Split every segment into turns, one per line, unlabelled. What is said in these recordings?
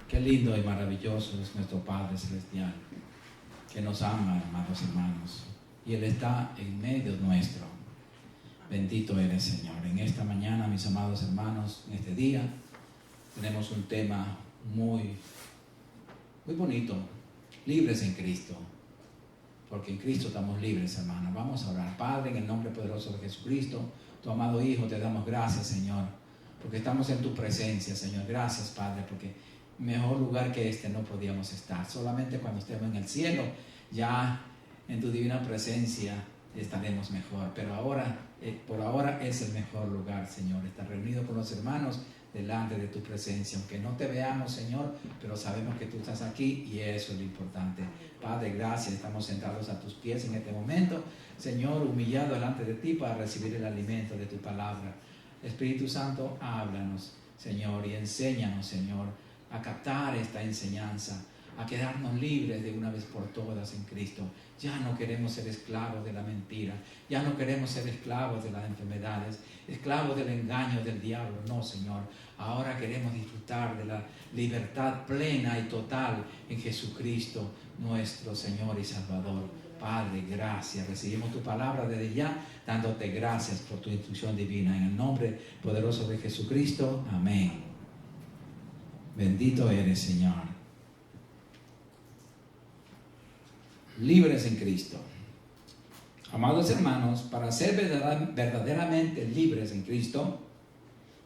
Qué lindo y maravilloso es nuestro Padre Celestial, que nos ama, amados hermanos, y Él está en medio nuestro. Bendito eres, Señor. En esta mañana, mis amados hermanos, en este día, tenemos un tema muy bonito: libres en Cristo. Porque en Cristo estamos libres, hermanos. Vamos a orar. Padre, en el nombre poderoso de Jesucristo, tu amado Hijo, te damos gracias, Señor, porque estamos en tu presencia, Señor. Gracias, Padre, porque mejor lugar que este no podíamos estar. Solamente cuando estemos en el cielo, ya en tu divina presencia estaremos mejor. Pero ahora, por ahora es el mejor lugar, Señor, estar reunido con los hermanos delante de tu presencia, aunque no te veamos, Señor, pero sabemos que tú estás aquí y eso es lo importante. Padre, gracias, estamos sentados a tus pies en este momento, Señor, humillado delante de ti para recibir el alimento de tu palabra. Espíritu Santo, háblanos, Señor, y enséñanos, Señor, a captar esta enseñanza, a quedarnos libres de una vez por todas en Cristo. Ya no queremos ser esclavos de la mentira, ya no queremos ser esclavos de las enfermedades, esclavos del engaño del diablo. No, Señor, ahora queremos disfrutar de la libertad plena y total en Jesucristo, nuestro Señor y Salvador. Padre, gracias, recibimos tu palabra desde ya, dándote gracias por tu instrucción divina. En el nombre poderoso de Jesucristo, amén. Bendito eres, Señor. Libres en Cristo. Amados hermanos, para ser verdaderamente libres en Cristo,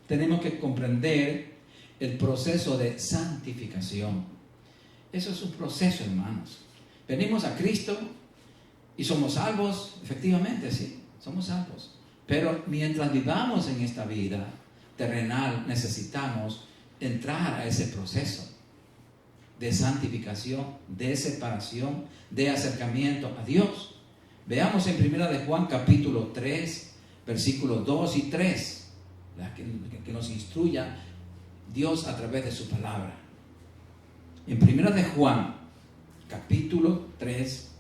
tenemos que comprender el proceso de santificación. Eso es un proceso, hermanos. Venimos a Cristo y somos salvos. Efectivamente, sí, somos salvos. Pero mientras vivamos en esta vida terrenal, necesitamos entrar a ese proceso de santificación, de separación, de acercamiento a Dios. Veamos en 1 de Juan capítulo 3, versículos 2 y 3, que nos instruya Dios a través de su palabra. En 1 de Juan capítulo 3,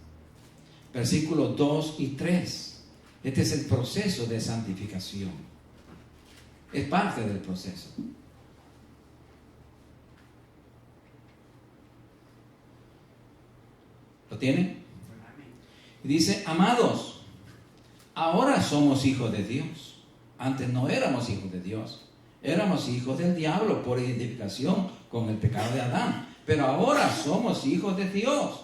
versículos 2 y 3. Este es el proceso de santificación. Es parte del proceso. ¿Lo tiene? Y dice: amados, ahora somos hijos de Dios. Antes no éramos hijos de Dios, éramos hijos del diablo por identificación con el pecado de Adán. Pero ahora somos hijos de Dios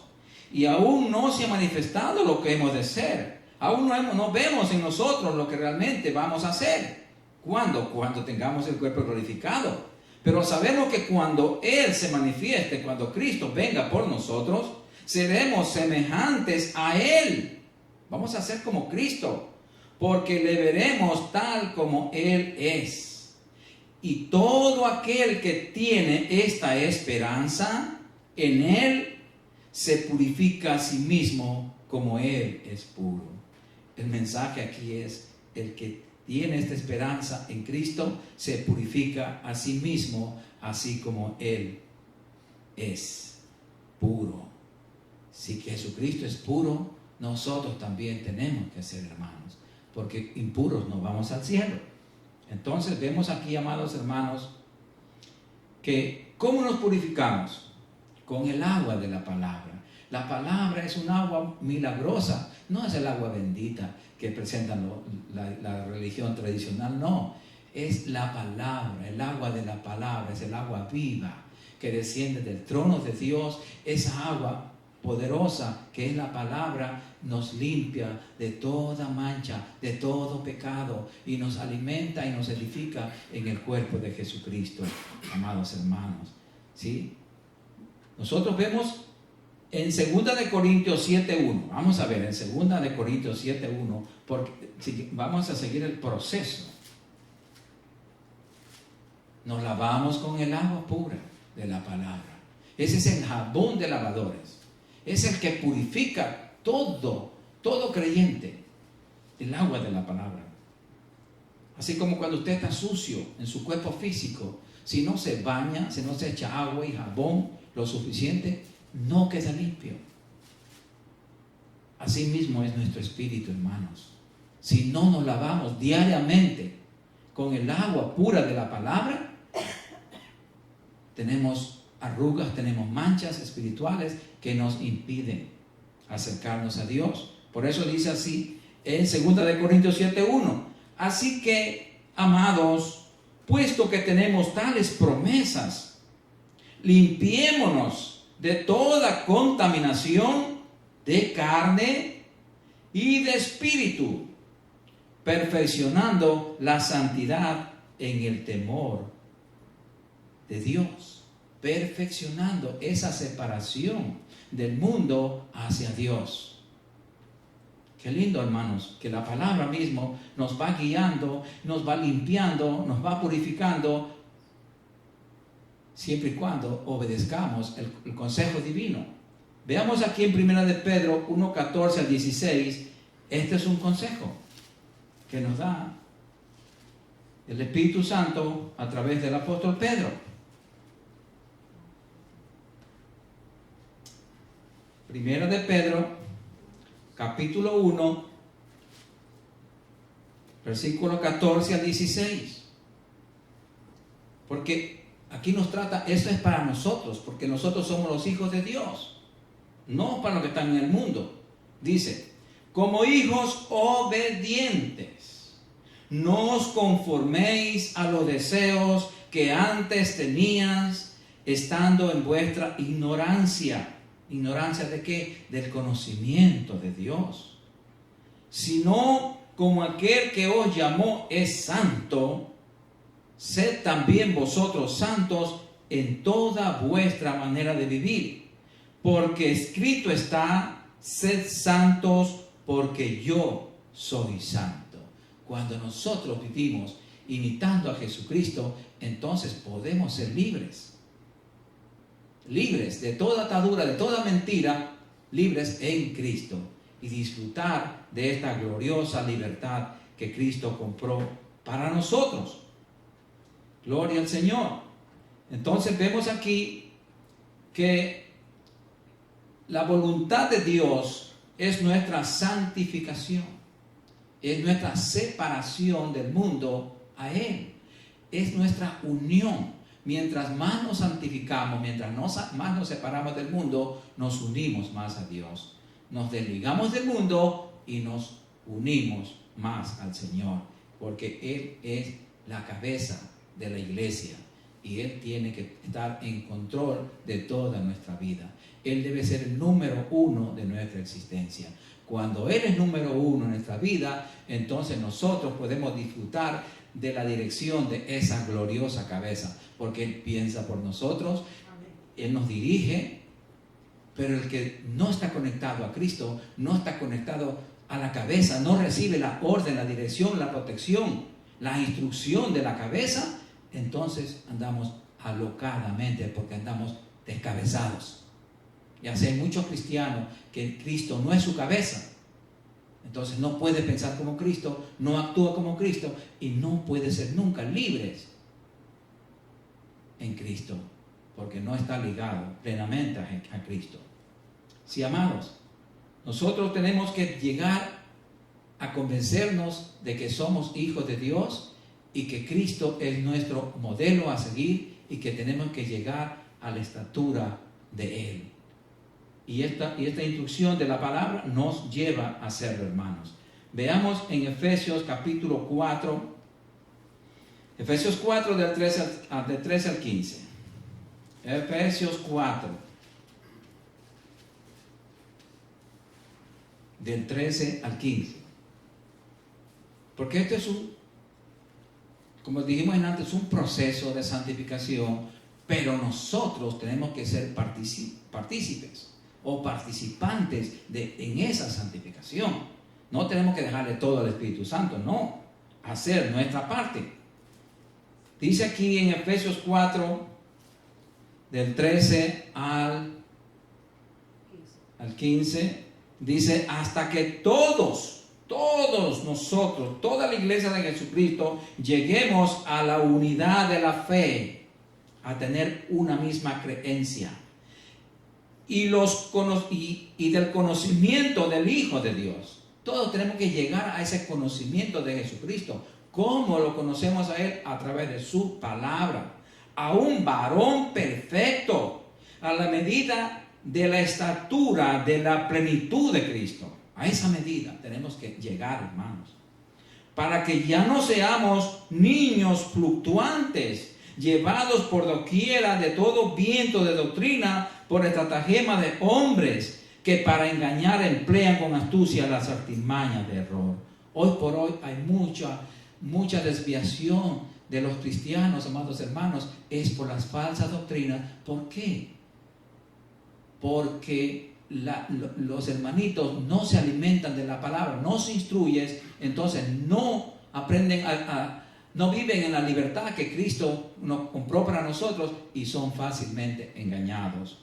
y aún no se ha manifestado lo que hemos de ser. Aún no vemos en nosotros lo que realmente vamos a hacer. ¿Cuándo? Cuando tengamos el cuerpo glorificado. Pero sabemos que cuando Él se manifieste, cuando Cristo venga por nosotros, seremos semejantes a Él. Vamos a ser como Cristo, porque le veremos tal como Él es. Y todo aquel que tiene esta esperanza en Él, se purifica a sí mismo como Él es puro. El mensaje aquí es: el que tiene esta esperanza en Cristo, se purifica a sí mismo, así como Él es puro. Si Jesucristo es puro, nosotros también tenemos que ser hermanos, porque impuros no vamos al cielo. Entonces vemos aquí, amados hermanos, que ¿cómo nos purificamos? Con el agua de la palabra. La palabra es un agua milagrosa, no es el agua bendita que presentan la religión tradicional, no. Es la palabra, el agua de la palabra, es el agua viva que desciende del trono de Dios. Esa agua poderosa que es la palabra nos limpia de toda mancha, de todo pecado, y nos alimenta y nos edifica en el cuerpo de Jesucristo, amados hermanos. ¿Sí? Nosotros vemos en 2 de Corintios 7:1, vamos a ver en 2 de Corintios 7:1, porque vamos a seguir el proceso. Nos lavamos con el agua pura de la palabra. Ese es el jabón de lavadores. Es el que purifica todo creyente, el agua de la palabra. Así como cuando usted está sucio en su cuerpo físico, si no se baña, si no se echa agua y jabón lo suficiente, no queda limpio. Así mismo es nuestro espíritu, hermanos. Si no nos lavamos diariamente con el agua pura de la palabra, tenemos arrugas, tenemos manchas espirituales que nos impiden acercarnos a Dios. Por eso dice así en 2 de Corintios 7:1. Así que, amados, puesto que tenemos tales promesas, limpiémonos de toda contaminación de carne y de espíritu, perfeccionando la santidad en el temor de Dios, perfeccionando esa separación del mundo hacia Dios. Qué lindo, hermanos, que la palabra mismo nos va guiando, nos va limpiando, nos va purificando, siempre y cuando obedezcamos el consejo divino. Veamos aquí en 1 de Pedro 1:14 al 16, este es un consejo que nos da el Espíritu Santo a través del apóstol Pedro. 1 de Pedro, capítulo 1, versículo 14 al 16. Porque aquí nos trata, esto es para nosotros, porque nosotros somos los hijos de Dios, no para los que están en el mundo. Dice, como hijos obedientes, no os conforméis a los deseos que antes tenías, estando en vuestra ignorancia. ¿Ignorancia de qué? Del conocimiento de Dios. Sino como aquel que os llamó es santo, sed también vosotros santos en toda vuestra manera de vivir. Porque escrito está, sed santos porque yo soy santo. Cuando nosotros vivimos imitando a Jesucristo, entonces podemos ser libres. Libres de toda atadura, de toda mentira, libres en Cristo y disfrutar de esta gloriosa libertad que Cristo compró para nosotros. Gloria al Señor. Entonces vemos aquí que la voluntad de Dios es nuestra santificación, es nuestra separación del mundo a Él, es nuestra unión. Mientras más nos santificamos, mientras más nos separamos del mundo, nos unimos más a Dios. Nos desligamos del mundo y nos unimos más al Señor, porque Él es la cabeza de la iglesia y Él tiene que estar en control de toda nuestra vida. Él debe ser el número uno de nuestra existencia. Cuando Él es número uno en nuestra vida, entonces nosotros podemos disfrutar de la dirección de esa gloriosa cabeza, porque Él piensa por nosotros, Él nos dirige, pero el que no está conectado a Cristo, no está conectado a la cabeza, no recibe la orden, la dirección, la protección, la instrucción de la cabeza, entonces andamos alocadamente porque andamos descabezados. Ya sé, hay muchos cristianos que Cristo no es su cabeza. Entonces no puede pensar como Cristo, no actúa como Cristo y no puede ser nunca libres en Cristo, porque no está ligado plenamente a Cristo. Sí, amados, nosotros tenemos que llegar a convencernos de que somos hijos de Dios y que Cristo es nuestro modelo a seguir y que tenemos que llegar a la estatura de Él. Y esta instrucción de la palabra nos lleva a hacerlo, hermanos. Veamos en Efesios capítulo 4, Efesios 4 del 13 al 15. Efesios 4, del 13 al 15. Porque este es como dijimos antes, es un proceso de santificación, pero nosotros tenemos que ser partícipes o participantes en esa santificación. No tenemos que dejarle todo al Espíritu Santo, no, hacer nuestra parte. Dice aquí en Efesios 4, del 13 al 15, dice, hasta que todos nosotros, toda la iglesia de Jesucristo, lleguemos a la unidad de la fe, a tener una misma creencia y del conocimiento del Hijo de Dios. Todos tenemos que llegar a ese conocimiento de Jesucristo. ¿Cómo lo conocemos a Él? A través de su palabra. A un varón perfecto, a la medida de la estatura, de la plenitud de Cristo. A esa medida tenemos que llegar, hermanos, para que ya no seamos niños fluctuantes, llevados por doquiera de todo viento de doctrina, por estratagema de hombres que para engañar emplean con astucia las artimañas de error. Hoy por hoy hay mucha desviación de los cristianos, amados hermanos, es por las falsas doctrinas. ¿Por qué? Porque los hermanitos no se alimentan de la palabra, no se instruyen, entonces no aprenden no viven en la libertad que Cristo nos compró para nosotros y son fácilmente engañados.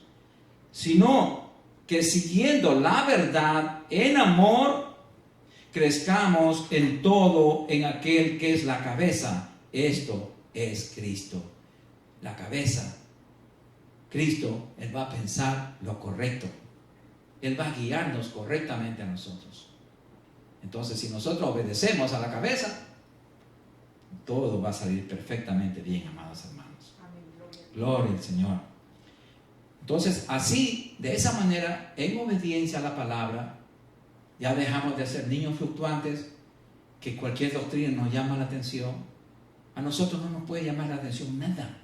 Sino que siguiendo la verdad en amor, crezcamos en todo en aquel que es la cabeza. Esto es Cristo, la cabeza. Cristo, Él va a pensar lo correcto. Él va a guiarnos correctamente a nosotros. Entonces, si nosotros obedecemos a la cabeza, todo va a salir perfectamente bien, amados hermanos. Amén. Gloria al Señor. Entonces, así, de esa manera, en obediencia a la palabra, ya dejamos de ser niños fluctuantes, que cualquier doctrina nos llama la atención. A nosotros no nos puede llamar la atención nada.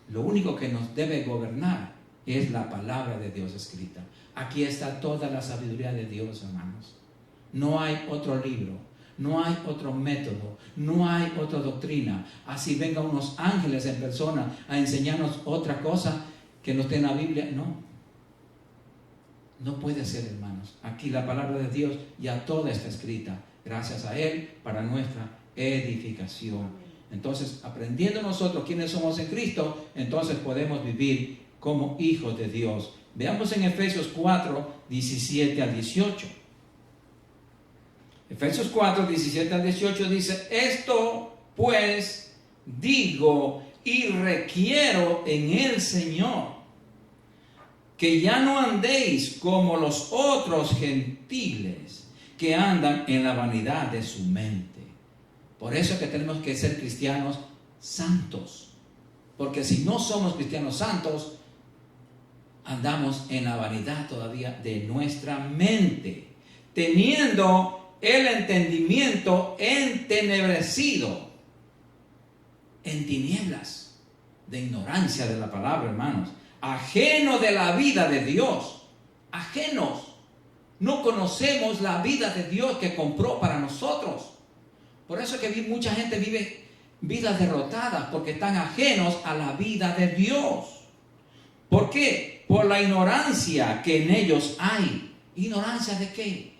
Lo único que nos debe gobernar es la palabra de Dios escrita. Aquí está toda la sabiduría de Dios, hermanos. No hay otro libro, no hay otro método, no hay otra doctrina. Así vengan unos ángeles en persona a enseñarnos otra cosa que no esté en la Biblia. No puede ser, hermanos. Aquí la palabra de Dios ya toda está escrita. Gracias a Él para nuestra edificación. Entonces, aprendiendo nosotros quiénes somos en Cristo, entonces podemos vivir como hijos de Dios. Veamos en Efesios 4, 17 al 18. Efesios 4, 17 al 18 dice: esto pues digo y requiero en el Señor, que ya no andéis como los otros gentiles que andan en la vanidad de su mente. Por eso es que tenemos que ser cristianos santos. Porque si no somos cristianos santos, andamos en la vanidad todavía de nuestra mente, teniendo el entendimiento entenebrecido, en tinieblas de ignorancia de la palabra, hermanos, ajeno de la vida de Dios, ajenos. No conocemos la vida de Dios que compró para nosotros. Por eso es que mucha gente vive vidas derrotadas, porque están ajenos a la vida de Dios. ¿Por qué? Por la ignorancia que en ellos hay. ¿Ignorancia de qué?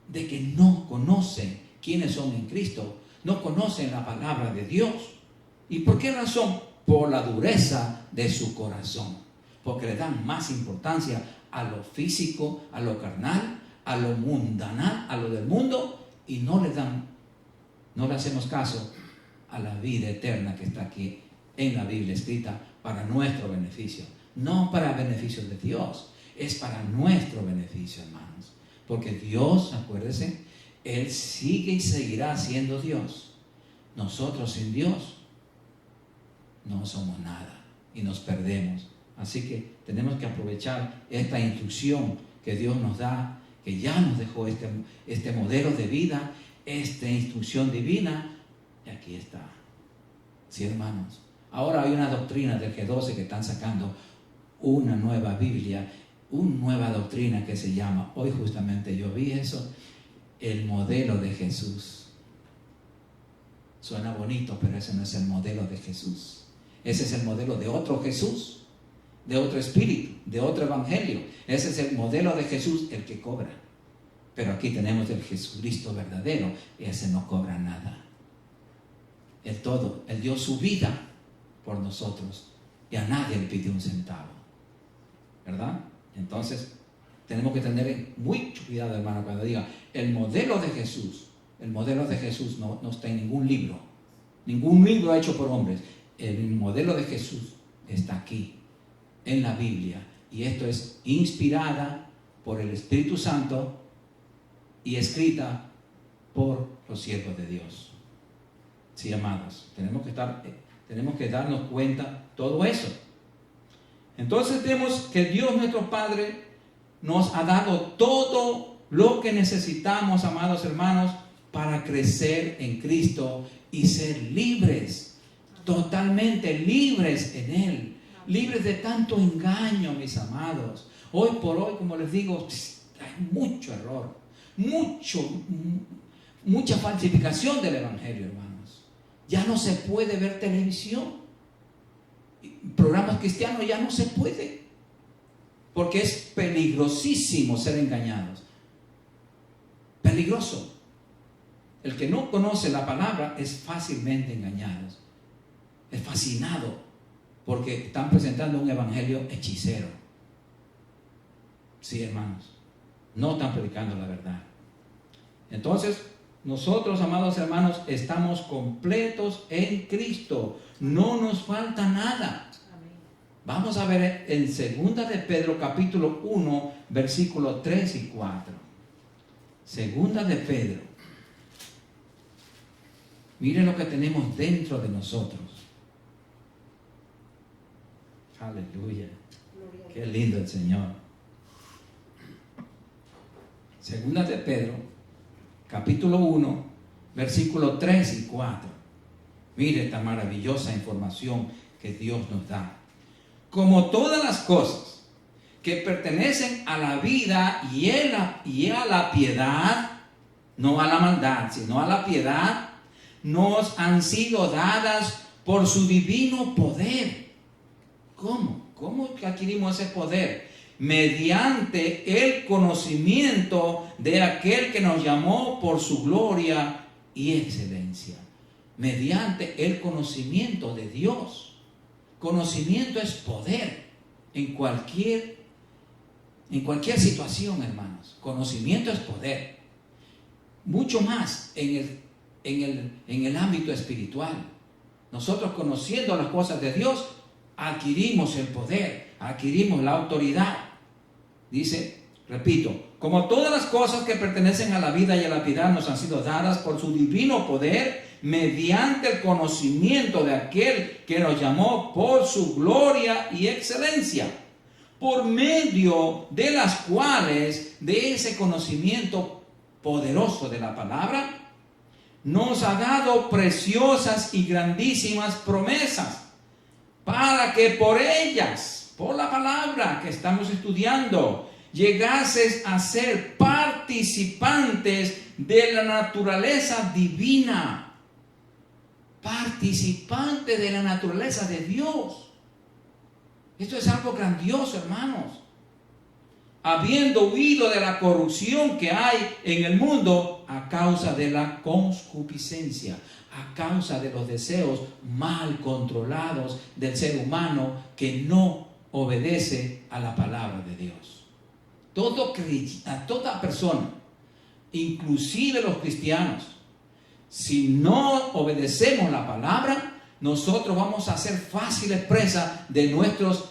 De que no conocen quiénes son en Cristo, no conocen la palabra de Dios. ¿Y por qué razón? Por la dureza de su corazón. Porque le dan más importancia a lo físico, a lo carnal, a lo mundanal, a lo del mundo, y no le hacemos caso a la vida eterna que está aquí en la Biblia escrita para nuestro beneficio. No para beneficio de Dios, es para nuestro beneficio, hermanos. Porque Dios, acuérdense, Él sigue y seguirá siendo Dios. Nosotros sin Dios no somos nada y nos perdemos. Así que tenemos que aprovechar esta instrucción que Dios nos da, que ya nos dejó este modelo de vida, esta instrucción divina, y aquí está. Sí, hermanos. Ahora hay una doctrina del G12 que están sacando una nueva Biblia, una nueva doctrina que se llama, hoy justamente yo vi eso, el modelo de Jesús. Suena bonito, pero ese no es el modelo de Jesús. Ese es el modelo de otro Jesús, de otro espíritu, de otro evangelio. Ese es el modelo de Jesús, el que cobra. Pero aquí tenemos el Jesucristo verdadero, ese no cobra nada. Él dio su vida por nosotros y a nadie le pidió un centavo. ¿Verdad? Entonces, tenemos que tener mucho cuidado, hermano, cuando diga el modelo de Jesús. El modelo de Jesús no está en ningún libro hecho por hombres. El modelo de Jesús está aquí, en la Biblia. Y esto es inspirada por el Espíritu Santo y escrita por los siervos de Dios. Sí, amados, tenemos que darnos cuenta todo eso. Entonces vemos que Dios nuestro Padre nos ha dado todo lo que necesitamos, amados hermanos, para crecer en Cristo y ser libres, totalmente libres en Él, libres de tanto engaño, mis amados. Hoy por hoy, como les digo, hay mucho error, mucha falsificación del Evangelio, hermanos. Ya no se puede ver televisión, programas cristianos ya no se puede, porque es peligrosísimo ser engañados. Peligroso. El que no conoce la palabra es fácilmente engañado, es fascinado, porque están presentando un evangelio hechicero. Sí, hermanos, no están predicando la verdad. Entonces, nosotros, amados hermanos, estamos completos en Cristo. No nos falta nada. Vamos a ver en 2 de Pedro capítulo 1, versículos 3 y 4. 2 de Pedro. Miren lo que tenemos dentro de nosotros. Aleluya. Qué lindo el Señor. 2 de Pedro, capítulo 1, versículos 3 y 4. Mire esta maravillosa información que Dios nos da. Como todas las cosas que pertenecen a la vida y a la piedad, no a la maldad, sino a la piedad, nos han sido dadas por su divino poder. ¿Cómo? ¿Cómo que adquirimos ese poder? Mediante el conocimiento de aquel que nos llamó por su gloria y excelencia. Mediante el conocimiento de Dios. Conocimiento es poder en cualquier situación, hermanos. Conocimiento es poder. Mucho más en el ámbito espiritual. Nosotros, conociendo las cosas de Dios, adquirimos el poder, adquirimos la autoridad. Dice, repito, como todas las cosas que pertenecen a la vida y a la piedad nos han sido dadas por su divino poder, mediante el conocimiento de aquel que nos llamó por su gloria y excelencia, por medio de las cuales, de ese conocimiento poderoso de la palabra, nos ha dado preciosas y grandísimas promesas, para que por ellas, por la palabra que estamos estudiando, llegases a ser participantes de la naturaleza divina. Participantes de la naturaleza de Dios. Esto es algo grandioso, hermanos. Habiendo huido de la corrupción que hay en el mundo a causa de la concupiscencia, a causa de los deseos mal controlados del ser humano que no obedece a la palabra de Dios. Toda persona, inclusive los cristianos, si no obedecemos la palabra, nosotros vamos a ser fáciles presa de nuestros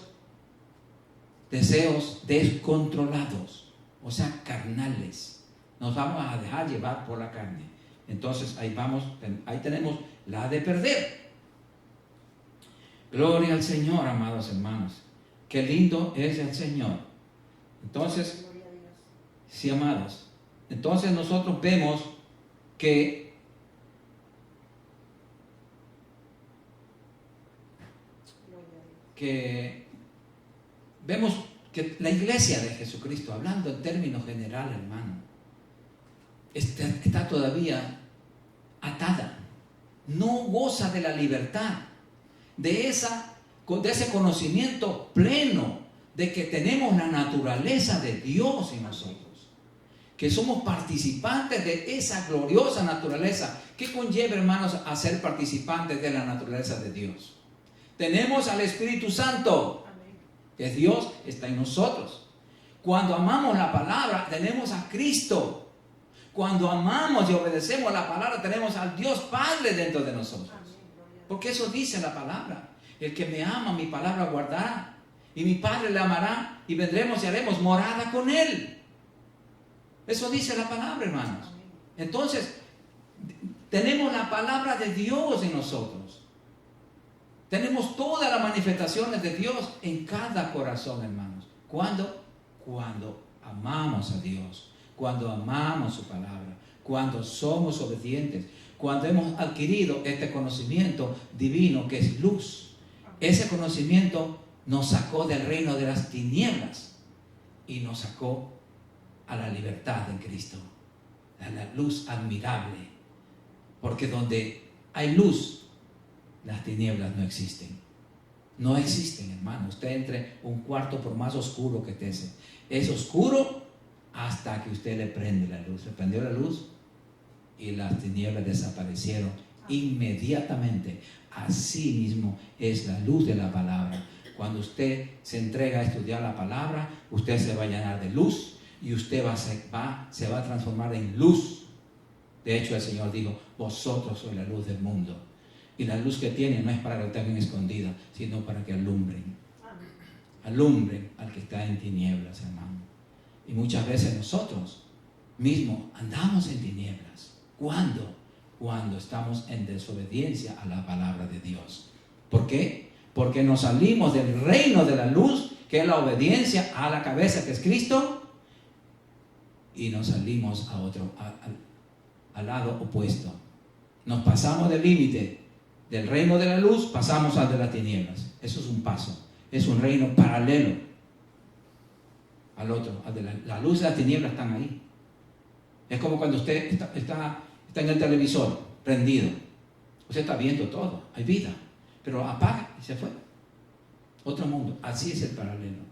deseos descontrolados, o sea, carnales. Nos vamos a dejar llevar por la carne. Entonces ahí tenemos la de perder. Gloria al Señor, amados hermanos. Qué lindo es el Señor. Entonces, sí, amados. Entonces nosotros vemos que vemos que la iglesia de Jesucristo, hablando en términos generales, hermano, está todavía atada, no goza de la libertad, de ese conocimiento pleno de que tenemos la naturaleza de Dios en nosotros, que somos participantes de esa gloriosa naturaleza. ¿Qué conlleva, hermanos, a ser participantes de la naturaleza de Dios? Tenemos al Espíritu Santo, que es Dios, está en nosotros. Cuando amamos la palabra, tenemos a Cristo. Cuando amamos y obedecemos la palabra, tenemos al Dios Padre dentro de nosotros. Porque eso dice la palabra. El que me ama, mi palabra guardará. Y mi Padre le amará. Y vendremos y haremos morada con Él. Eso dice la palabra, hermanos. Entonces, tenemos la palabra de Dios en nosotros. Tenemos todas las manifestaciones de Dios en cada corazón, hermanos. ¿Cuándo? Cuando amamos a Dios, cuando amamos su palabra, cuando somos obedientes, cuando hemos adquirido este conocimiento divino que es luz. Ese conocimiento nos sacó del reino de las tinieblas y nos sacó a la libertad en Cristo, a la luz admirable. Porque donde hay luz, las tinieblas no existen. No existen, hermano. Usted entre un cuarto, por más oscuro que esté, es oscuro hasta que usted le prende la luz. Le prendió la luz y las tinieblas desaparecieron inmediatamente. Así mismo es la luz de la palabra. Cuando usted se entrega a estudiar la palabra, usted se va a llenar de luz y usted se va a transformar en luz. De hecho, el Señor dijo: vosotros sois la luz del mundo. Y la luz que tienen no es para que lo tengan escondida, sino para que alumbren. Alumbren al que está en tinieblas, hermano. Y muchas veces nosotros mismos andamos en tinieblas. ¿Cuándo? Cuando estamos en desobediencia a la palabra de Dios. ¿Por qué? Porque nos salimos del reino de la luz, que es la obediencia a la cabeza, que es Cristo, y nos salimos a otro, al lado opuesto. Nos pasamos del límite del reino de la luz, pasamos al de las tinieblas. Eso es un paso, es un reino paralelo al otro, al de la luz y las tinieblas están ahí. Es como cuando usted está en el televisor prendido, usted está viendo todo, hay vida, pero apaga y se fue. Otro mundo. Así es el paralelo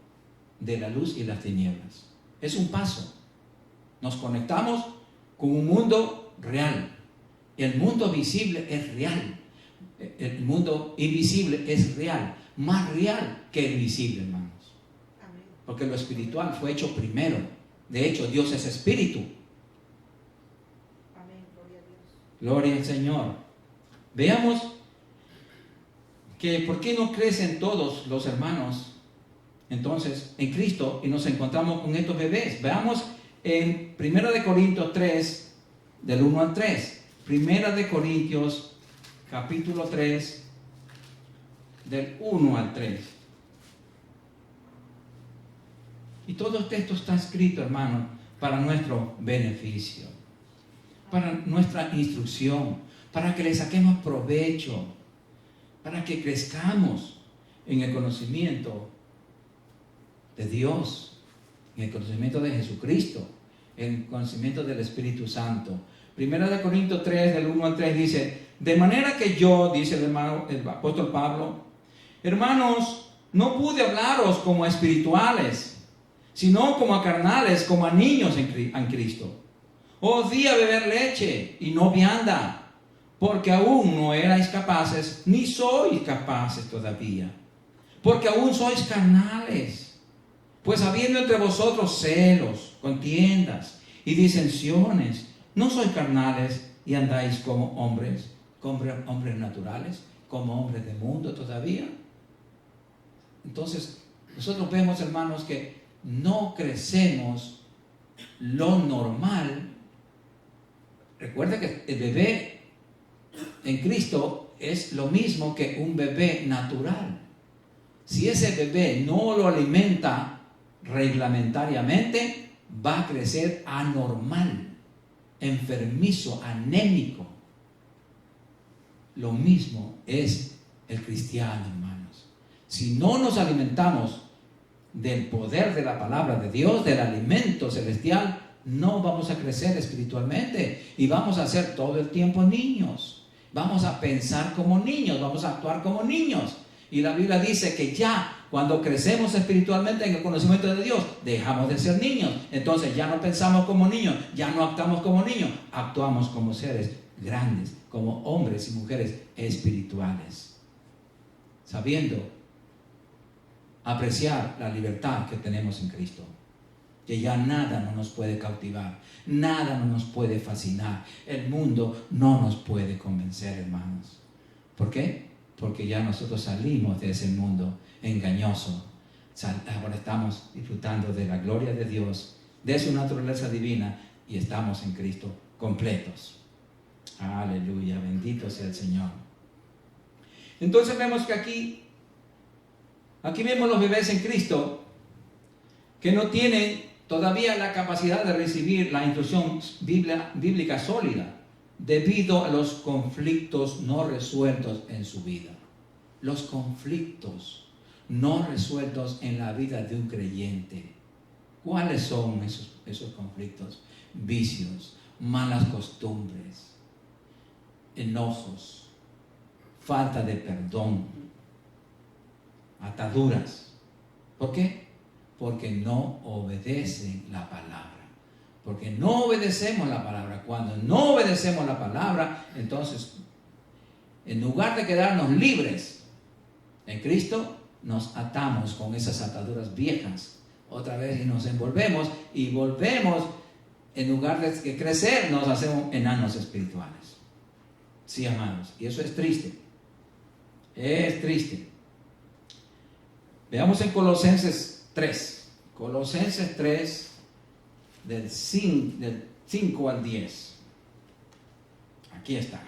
de la luz y las tinieblas. Es un paso. Nos conectamos con un mundo real. El mundo visible es real. El mundo invisible es real. Más real que el visible, hermanos. Porque lo espiritual fue hecho primero. De hecho, Dios es espíritu.
Amén. Gloria a Dios.
Gloria al Señor. Veamos que por qué no crecen todos los hermanos entonces en Cristo y nos encontramos con estos bebés. Veamos en 1 Corintios 3, del 1 al 3. 1 Corintios capítulo 3, del 1 al 3. Y todo esto está escrito, hermano, para nuestro beneficio, para nuestra instrucción, para que le saquemos provecho, para que crezcamos en el conocimiento de Dios, en el conocimiento de Jesucristo, en el conocimiento del Espíritu Santo. 1 Corintios 3, del 1 al 3 dice: de manera que yo, dice el apóstol Pablo, hermanos, no pude hablaros como a espirituales, sino como a carnales, como a niños en Cristo. Os di a beber leche y no vianda, porque aún no erais capaces, ni sois capaces todavía, porque aún sois carnales. Pues habiendo entre vosotros celos, contiendas y disensiones, ¿no sois carnales y andáis como hombres naturales, como hombres del mundo todavía? Entonces, nosotros vemos, hermanos, que no crecemos lo normal. Recuerda que el bebé en Cristo es lo mismo que un bebé natural. Si ese bebé no lo alimenta reglamentariamente, va a crecer anormal, enfermizo, anémico. Lo mismo es el cristiano, hermanos. Si no nos alimentamos del poder de la palabra de Dios, del alimento celestial, no vamos a crecer espiritualmente y vamos a ser todo el tiempo niños. Vamos a pensar como niños, vamos a actuar como niños. Y la Biblia dice que ya cuando crecemos espiritualmente en el conocimiento de Dios, dejamos de ser niños. Entonces ya no pensamos como niños, ya no actuamos como niños, actuamos como seres grandes, como hombres y mujeres espirituales, sabiendo apreciar la libertad que tenemos en Cristo, que ya nada no nos puede cautivar, nada no nos puede fascinar, el mundo no nos puede convencer, hermanos. ¿Por qué? Porque ya nosotros salimos de ese mundo engañoso. Ahora estamos disfrutando de la gloria de Dios, de su naturaleza divina, y estamos en Cristo completos. Aleluya, bendito sea el Señor. Entonces vemos que aquí vemos los bebés en Cristo que no tienen todavía la capacidad de recibir la instrucción bíblica sólida debido a los conflictos no resueltos en su vida. Los conflictos no resueltos en la vida de un creyente. ¿Cuáles son esos conflictos? Vicios, malas costumbres, enojos, falta de perdón, ataduras. ¿Por qué? Porque no obedecen la palabra. Porque no obedecemos la palabra. Cuando no obedecemos la palabra, entonces, en lugar de quedarnos libres en Cristo, nos atamos con esas ataduras viejas otra vez y nos envolvemos y volvemos, en lugar de crecer, nos hacemos enanos espirituales. Sí, amados, y eso es triste. Es triste. Veamos en Colosenses 3. Colosenses 3, del 5 al 10. Aquí está.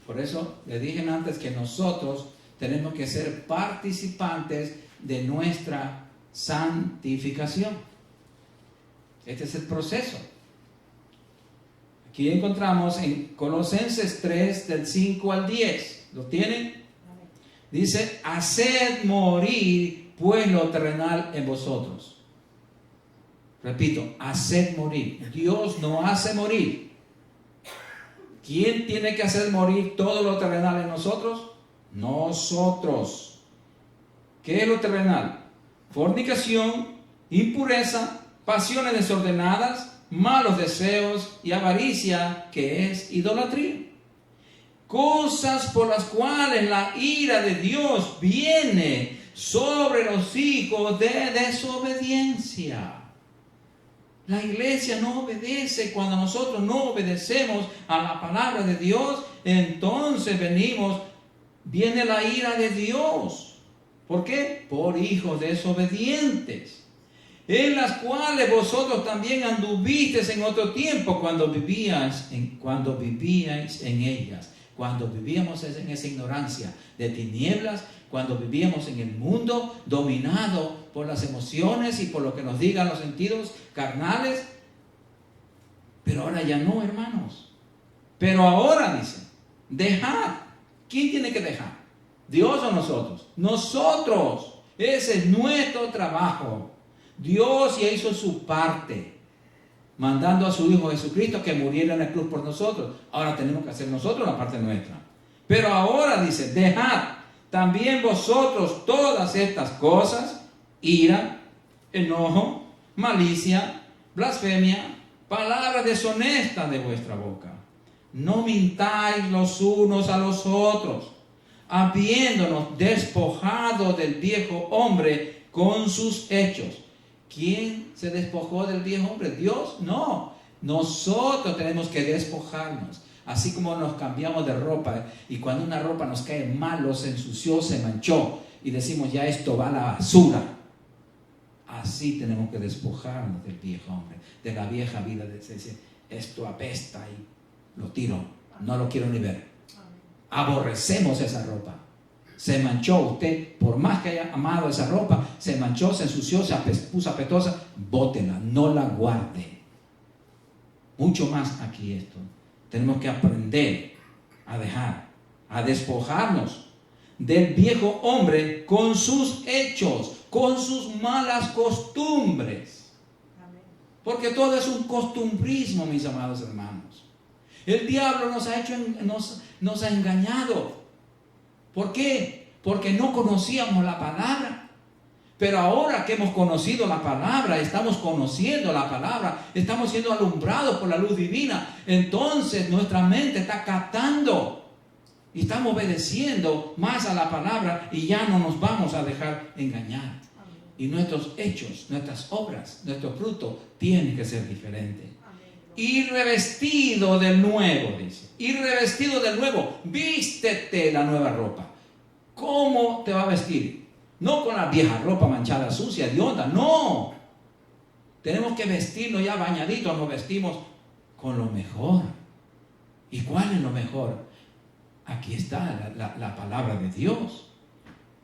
Por eso le dije antes que nosotros tenemos que ser participantes de nuestra santificación. Este es el proceso. Aquí encontramos en Colosenses 3, del 5 al 10. ¿Lo tienen? Dice, haced morir pues lo terrenal en vosotros. Repito, haced morir. Dios no hace morir. ¿Quién tiene que hacer morir todo lo terrenal en nosotros? Nosotros. ¿Qué es lo terrenal? Fornicación, impureza, pasiones desordenadas, malos deseos y avaricia, que es idolatría. Cosas por las cuales la ira de Dios viene sobre los hijos de desobediencia. La iglesia no obedece. Cuando nosotros no obedecemos a la palabra de Dios, entonces viene la ira de Dios. ¿Por qué? Por hijos desobedientes, en las cuales vosotros también anduvisteis en otro tiempo cuando vivíais en ellas. Cuando vivíamos en esa ignorancia de tinieblas, cuando vivíamos en el mundo dominado por las emociones y por lo que nos digan los sentidos carnales. Pero ahora ya no, hermanos. Pero ahora dice, dejad. ¿Quién tiene que dejar? ¿Dios o nosotros? Nosotros. Ese es nuestro trabajo. Dios ya hizo su parte, mandando a su Hijo Jesucristo que muriera en la cruz por nosotros. Ahora tenemos que hacer nosotros la parte nuestra. Pero ahora dice, dejad también vosotros todas estas cosas: ira, enojo, malicia, blasfemia, palabras deshonestas de vuestra boca. No mintáis los unos a los otros, habiéndonos despojado del viejo hombre con sus hechos. ¿Quién se despojó del viejo hombre? ¿Dios? No. Nosotros tenemos que despojarnos. Así como nos cambiamos de ropa y cuando una ropa nos cae mal, se ensució, se manchó y decimos, ya esto va a la basura. Así tenemos que despojarnos del viejo hombre, de la vieja vida. De decir, esto apesta y lo tiro, no lo quiero ni ver. Aborrecemos esa ropa. Se manchó usted, por más que haya amado esa ropa, se manchó, se ensució, se puso apetosa, bótela, no la guarde. Mucho más aquí esto. Tenemos que aprender a dejar, a despojarnos del viejo hombre con sus hechos, con sus malas costumbres. Porque todo es un costumbrismo, mis amados hermanos. El diablo nos ha engañado. ¿Por qué? Porque no conocíamos la palabra. Pero ahora que hemos conocido la palabra, estamos conociendo la palabra, estamos siendo alumbrados por la luz divina, entonces nuestra mente está captando y estamos obedeciendo más a la palabra y ya no nos vamos a dejar engañar. Y nuestros hechos, nuestras obras, nuestro fruto tienen que ser diferentes. Y revestido del nuevo, dice. Y revestido del nuevo, vístete la nueva ropa. ¿Cómo te va a vestir? No con la vieja ropa manchada, sucia, de onda, no. Tenemos que vestirnos ya bañaditos, nos vestimos con lo mejor. ¿Y cuál es lo mejor? Aquí está la palabra de Dios.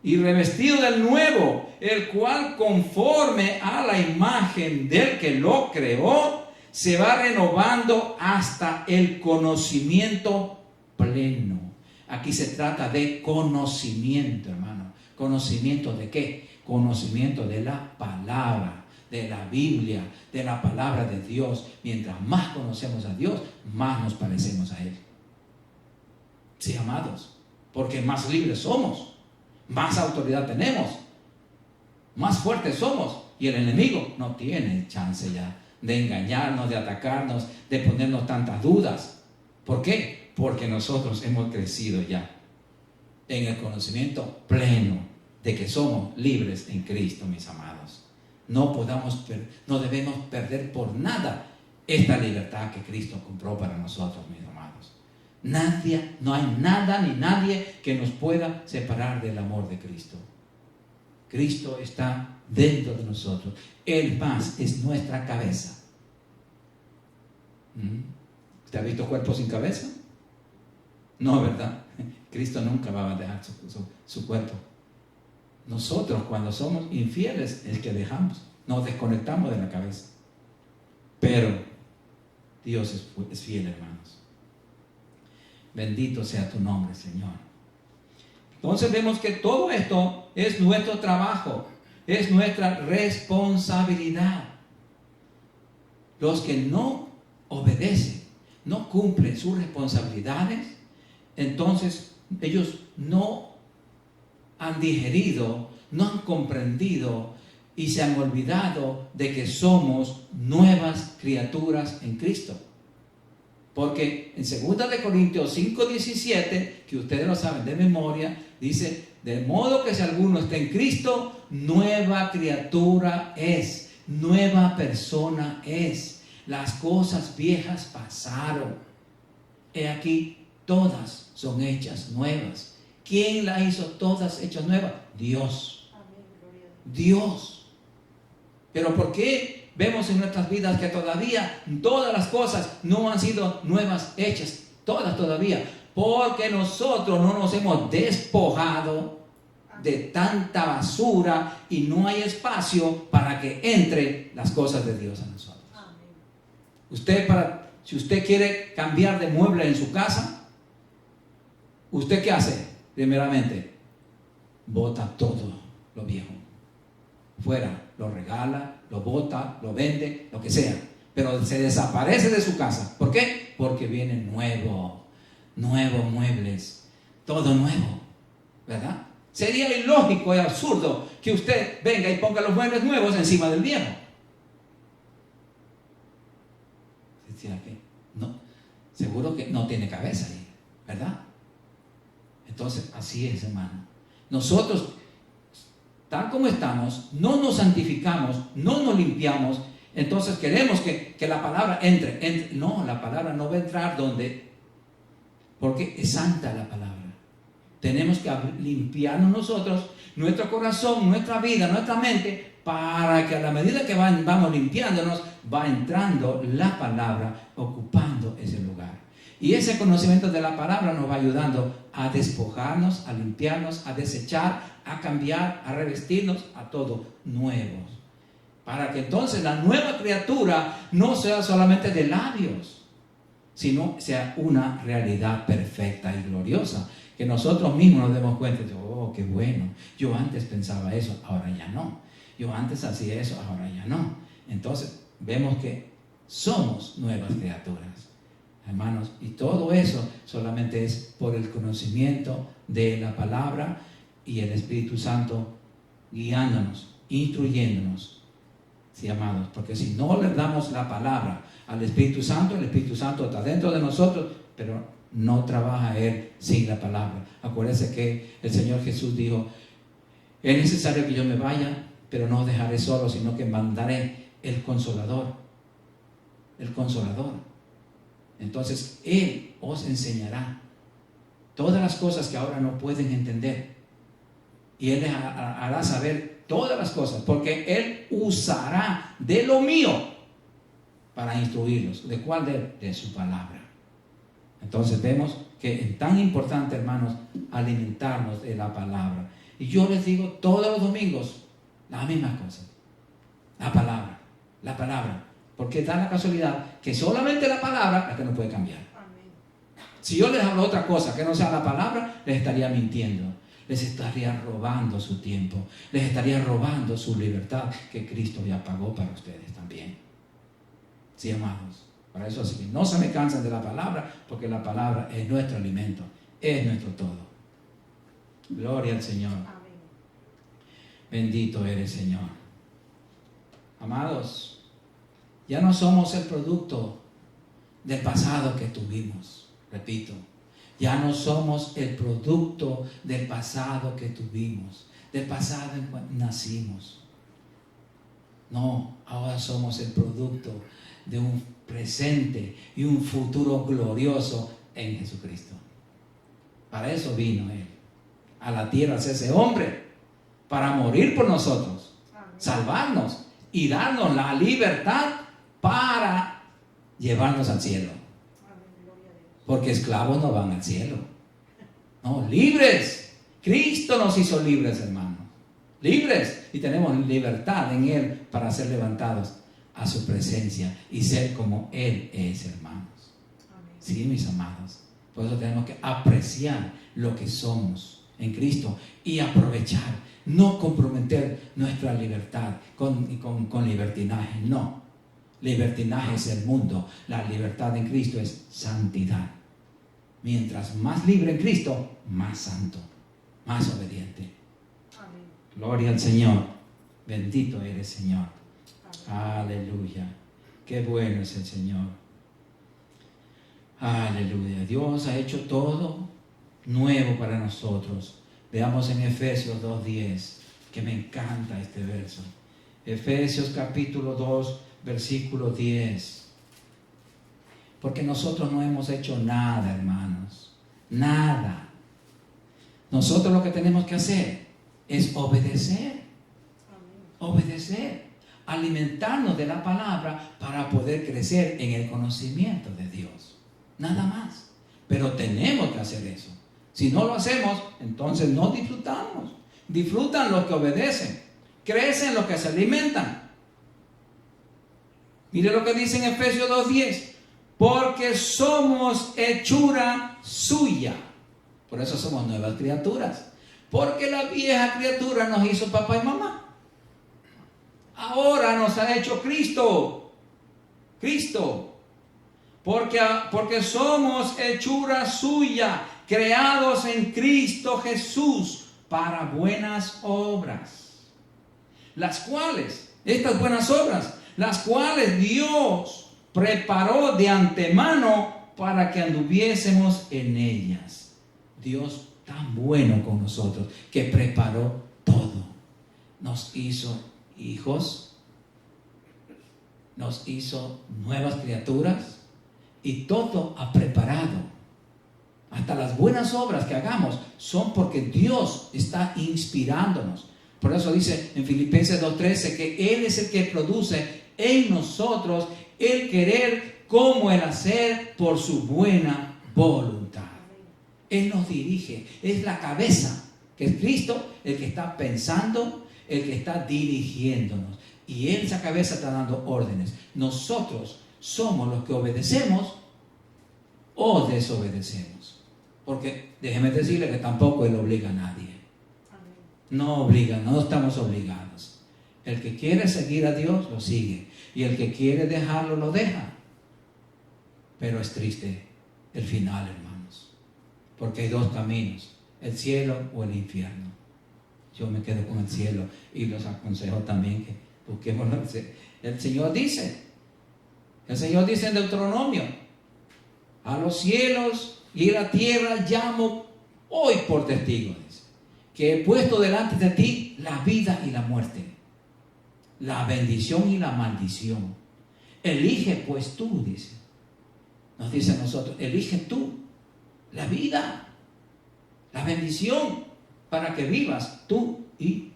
Y revestido del nuevo, el cual conforme a la imagen del que lo creó, se va renovando hasta el conocimiento pleno. Aquí se trata de conocimiento, hermano. ¿Conocimiento de qué? Conocimiento de la palabra, de la Biblia, de la palabra de Dios. Mientras más conocemos a Dios, más nos parecemos a Él. Sí, amados, porque más libres somos, más autoridad tenemos, más fuertes somos, y el enemigo no tiene chance ya de engañarnos, de atacarnos, de ponernos tantas dudas. ¿Por qué? Porque nosotros hemos crecido ya en el conocimiento pleno de que somos libres en Cristo, mis amados. No debemos perder por nada esta libertad que Cristo compró para nosotros, mis amados. No hay nada ni nadie que nos pueda separar del amor de Cristo. Cristo está dentro de nosotros. Él más es nuestra cabeza. ¿Usted ha visto cuerpos sin cabeza? No, ¿verdad? Cristo nunca va a dejar su cuerpo. Nosotros, cuando somos infieles, es que dejamos, nos desconectamos de la cabeza. Pero Dios es fiel, hermanos. Bendito sea tu nombre, Señor. Entonces vemos que todo esto es nuestro trabajo, es nuestra responsabilidad. Los que no obedecen, no cumplen sus responsabilidades, entonces ellos no han digerido, no han comprendido y se han olvidado de que somos nuevas criaturas en Cristo. Porque en 2 Corintios 5:17, que ustedes lo saben de memoria, dice: de modo que si alguno está en Cristo, nueva criatura es, nueva persona es. Las cosas viejas pasaron. He aquí, todas son hechas nuevas. ¿Quién las hizo todas hechas nuevas? Dios. Dios. Pero ¿por qué vemos en nuestras vidas que todavía todas las cosas no han sido nuevas hechas? Todas todavía. Porque nosotros no nos hemos despojado de tanta basura y no hay espacio para que entre las cosas de Dios a nosotros. Si usted quiere cambiar de mueble en su casa, ¿usted qué hace? Primeramente, bota todo lo viejo. Fuera, lo regala, lo bota, lo vende, lo que sea. Pero se desaparece de su casa. ¿Por qué? Porque viene nuevos muebles, todo nuevo, ¿verdad? Sería ilógico y absurdo que usted venga y ponga los muebles nuevos encima del viejo. No, seguro que no tiene cabeza ahí, ¿verdad? Entonces, así es, hermano. Nosotros, tal como estamos, no nos santificamos, no nos limpiamos, entonces queremos que la palabra entre. No, la palabra no va a entrar porque es santa la palabra. Tenemos que limpiarnos nosotros, nuestro corazón, nuestra vida, nuestra mente, para que a la medida que vamos limpiándonos, va entrando la palabra, ocupando ese lugar. Y ese conocimiento de la palabra nos va ayudando a despojarnos, a limpiarnos, a desechar, a cambiar, a revestirnos, a todo nuevos. Para que entonces la nueva criatura no sea solamente de labios, sino sea una realidad perfecta y gloriosa. Que nosotros mismos nos demos cuenta de, oh, qué bueno, yo antes pensaba eso, ahora ya no. Yo antes hacía eso, ahora ya no. Entonces vemos que somos nuevas criaturas, hermanos, y todo eso solamente es por el conocimiento de la palabra y el Espíritu Santo guiándonos, instruyéndonos. Sí, amados, porque si no le damos la palabra al Espíritu Santo, el Espíritu Santo está dentro de nosotros, pero no trabaja Él sin la palabra. Acuérdense que el Señor Jesús dijo: es necesario que yo me vaya, pero no os dejaré solo, sino que mandaré el Consolador. El Consolador. Entonces Él os enseñará todas las cosas que ahora no pueden entender, y Él les hará saber todas las cosas, porque Él usará de lo mío para instruirlos. ¿De cuál? De su palabra. Entonces vemos que es tan importante, hermanos, alimentarnos de la palabra. Y yo les digo todos los domingos las mismas cosas. La palabra. Porque da la casualidad que solamente la palabra es la que nos puede cambiar. Si yo les hablo otra cosa que no sea la palabra, les estaría mintiendo. Les estaría robando su tiempo. Les estaría robando su libertad que Cristo ya pagó para ustedes también. Sí, amados. Para eso así que no se me cansen de la palabra, porque la palabra es nuestro alimento, es nuestro todo. Gloria al Señor. Amén. Bendito eres, Señor. Amados, ya no somos el producto del pasado que tuvimos. Repito, ya no somos el producto del pasado que tuvimos, del pasado en cuando nacimos. No, ahora somos el producto de un presente y un futuro glorioso en Jesucristo. Para eso vino Él a la tierra, a hacerse hombre, para morir por nosotros, salvarnos y darnos la libertad para llevarnos al cielo. Porque esclavos no van al cielo. No, libres. Cristo nos hizo libres, hermanos. Libres. Y tenemos libertad en Él para ser levantados a su presencia y ser como Él es, hermanos. Amén. Sí, mis amados. Por eso tenemos que apreciar lo que somos en Cristo y aprovechar. No comprometer nuestra libertad con libertinaje. No. Libertinaje es el mundo. La libertad en Cristo es santidad. Mientras más libre en Cristo, más santo, más obediente. Amén. Gloria al Señor. Bendito eres, Señor. Amén. Aleluya. Qué bueno es el Señor. Aleluya. Dios ha hecho todo nuevo para nosotros. Veamos en Efesios 2:10, que me encanta este verso. Efesios capítulo 2, versículo 10. Porque nosotros no hemos hecho nada, hermanos. Nada. Nosotros lo que tenemos que hacer es obedecer. Obedecer. Alimentarnos de la palabra para poder crecer en el conocimiento de Dios. Nada más. Pero tenemos que hacer eso. Si no lo hacemos, entonces no disfrutamos. Disfrutan los que obedecen. Crecen los que se alimentan. Mire lo que dice en Efesios 2:10. Porque somos hechura suya. Por eso somos nuevas criaturas. Porque la vieja criatura nos hizo papá y mamá. Ahora nos ha hecho Cristo. Cristo. Porque somos hechura suya, creados en Cristo Jesús para buenas obras. Estas buenas obras, las cuales Dios preparó de antemano para que anduviésemos en ellas. Dios tan bueno con nosotros que preparó todo. Nos hizo hijos, nos hizo nuevas criaturas y todo ha preparado. Hasta las buenas obras que hagamos son porque Dios está inspirándonos. Por eso dice en Filipenses 2:13 que Él es el que produce en nosotros el querer como el hacer por su buena voluntad. Él nos dirige, es la cabeza, que es Cristo, el que está pensando, el que está dirigiéndonos. Y Él, esa cabeza, está dando órdenes. Nosotros somos los que obedecemos o desobedecemos. Porque déjeme decirle que tampoco Él obliga a nadie. No obliga, no estamos obligados. El que quiere seguir a Dios, lo sigue. Y el que quiere dejarlo, lo deja. Pero es triste el final, hermanos. Porque hay dos caminos, el cielo o el infierno. Yo me quedo con el cielo y los aconsejo también que busquemos. El Señor dice en Deuteronomio, a los cielos y a la tierra llamo hoy por testigos, que he puesto delante de ti la vida y la muerte, la bendición y la maldición. Elige pues tú, dice. Nos dice a nosotros, elige tú la vida, la bendición, para que vivas tú y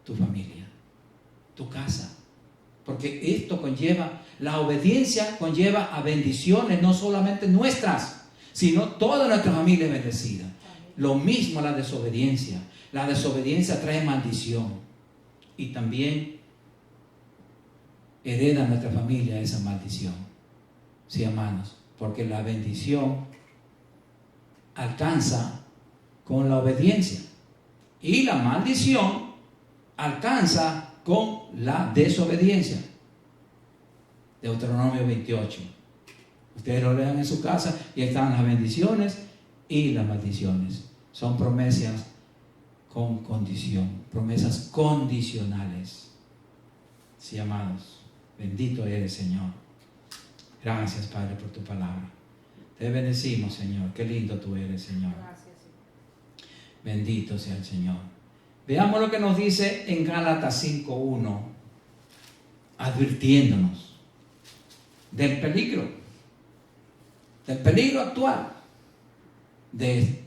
tu familia, tu casa. Porque esto conlleva, la obediencia conlleva a bendiciones no solamente nuestras, sino toda nuestra familia es bendecida. Lo mismo la desobediencia. La desobediencia trae maldición y también hereda nuestra familia esa maldición. Sí, hermanos, porque la bendición alcanza con la obediencia y la maldición alcanza con la desobediencia. Deuteronomio 28. Ustedes lo lean en su casa y están las bendiciones y las maldiciones. Son promesas con condición, promesas condicionales. Sí, amados, bendito eres, Señor. Gracias, Padre, por tu palabra. Te bendecimos, Señor. Qué lindo tú eres, Señor.
Gracias.
Bendito sea el Señor. Veamos lo que nos dice en Gálatas 5:1, advirtiéndonos del peligro actual de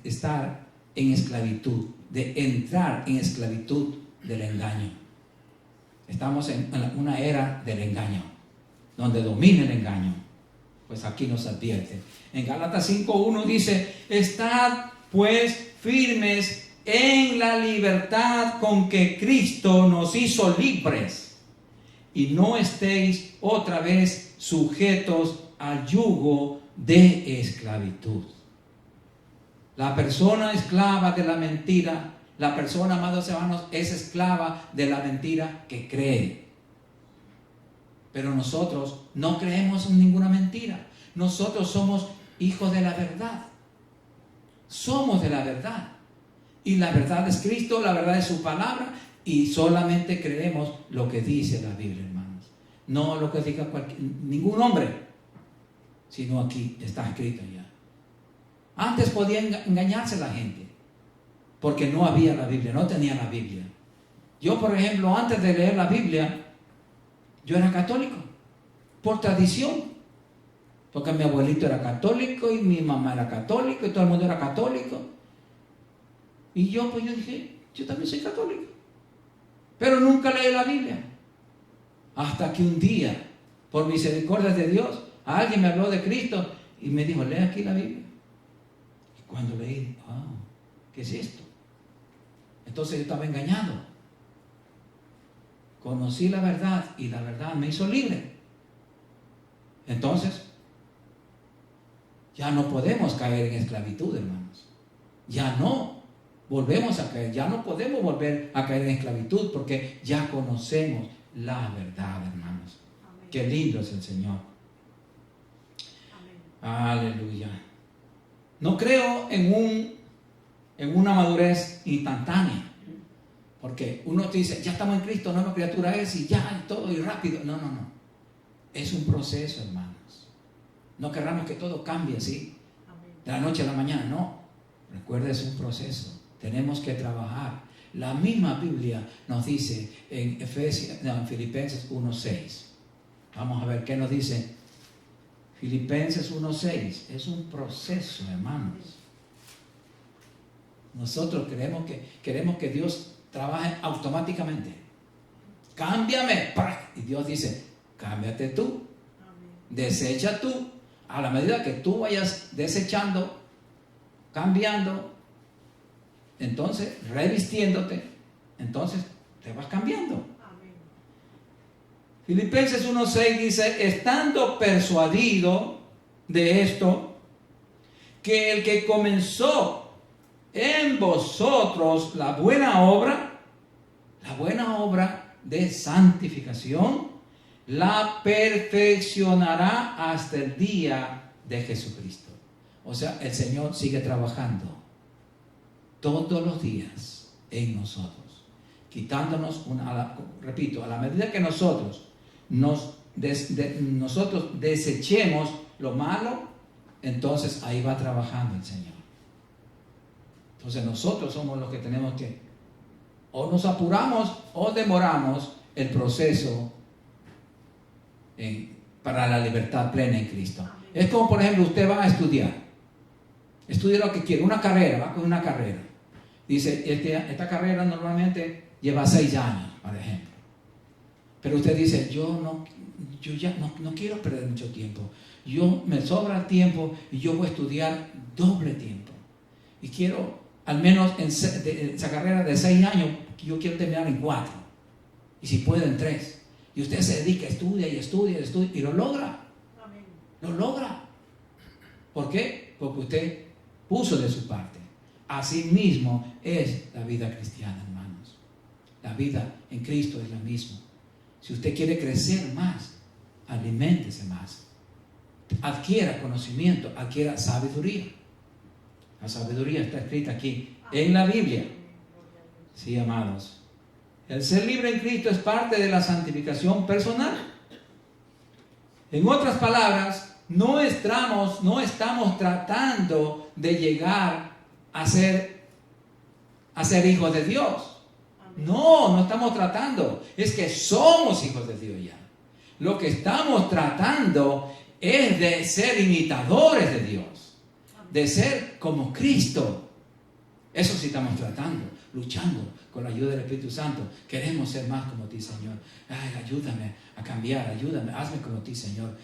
estar en esclavitud, de entrar en esclavitud del engaño. Estamos en una era del engaño, donde domina el engaño. Pues aquí nos advierte. En Gálatas 5:1 dice: estad pues firmes en la libertad con que Cristo nos hizo libres, y no estéis otra vez sujetos al yugo de esclavitud. La persona esclava de la mentira, la persona, amados hermanos, es esclava de la mentira que cree. Pero nosotros no creemos en ninguna mentira. Nosotros somos hijos de la verdad. Somos de la verdad. Y la verdad es Cristo, la verdad es su palabra, y solamente creemos lo que dice la Biblia, hermanos. No lo que diga ningún hombre, sino aquí está escrito ya. Antes podía engañarse la gente, porque no había la Biblia, no tenía la Biblia. Yo, por ejemplo, antes de leer la Biblia, yo era católico, por tradición, porque mi abuelito era católico y mi mamá era católico y todo el mundo era católico. Y yo dije, yo también soy católico, pero nunca leí la Biblia. Hasta que un día, por misericordia de Dios, alguien me habló de Cristo y me dijo, lee aquí la Biblia. Y cuando leí, ¿qué es esto? Entonces yo estaba engañado. Conocí la verdad y la verdad me hizo libre. Entonces, ya no podemos caer en esclavitud, hermanos. Ya no volvemos a caer, ya no podemos volver a caer en esclavitud porque ya conocemos la verdad, hermanos.
Amén.
Qué lindo es el Señor.
Amén.
Aleluya. No creo en una madurez instantánea. Porque uno te dice, ya estamos en Cristo, nueva criatura es, y ya, y todo, y rápido. No. Es un proceso, hermanos. No querramos que todo cambie así, de la noche a la mañana. No. Recuerda, es un proceso. Tenemos que trabajar. La misma Biblia nos dice en Filipenses 1:6. Vamos a ver qué nos dice. Filipenses 1:6. Es un proceso, hermanos. Nosotros queremos que Dios trabaje automáticamente. Cámbiame. Y Dios dice, cámbiate tú. Desecha tú. A la medida que tú vayas desechando, cambiando, entonces revistiéndote, entonces te vas cambiando.
Amén.
Filipenses 1:6 dice, estando persuadido de esto, que el que comenzó en vosotros la buena obra de santificación, la perfeccionará hasta el día de Jesucristo. O sea, el Señor sigue trabajando todos los días en nosotros, quitándonos repito, a la medida que nosotros desechemos lo malo, entonces ahí va trabajando el Señor. Entonces nosotros somos los que tenemos que, o nos apuramos o demoramos el proceso para la libertad plena en Cristo. Es como, por ejemplo, usted va a estudia lo que quiere, una carrera, va con una carrera. Dice, esta carrera normalmente lleva 6 años, por ejemplo. Pero usted dice, yo ya no quiero perder mucho tiempo. Me sobra el tiempo y yo voy a estudiar doble tiempo. Y quiero, al menos en esa carrera de 6 años, yo quiero terminar en 4. Y si puedo en 3. Y usted se dedica, estudia y lo logra. Amén. Lo logra. ¿Por qué? Porque usted puso de su parte. Así mismo es la vida cristiana, hermanos. La vida en Cristo es la misma. Si usted quiere crecer más, aliméntese más. Adquiera conocimiento, adquiera sabiduría. La sabiduría está escrita aquí en la Biblia. Sí, amados. El ser libre en Cristo es parte de la santificación personal. En otras palabras, no estamos tratando de llegar a ser hijos de Dios. No estamos tratando. Es que somos hijos de Dios ya. Lo que estamos tratando es de ser imitadores de Dios. De ser como Cristo. Eso sí estamos tratando, luchando con la ayuda del Espíritu Santo. Queremos ser más como ti, Señor. Ay, ayúdame a cambiar, ayúdame, hazme como ti, Señor.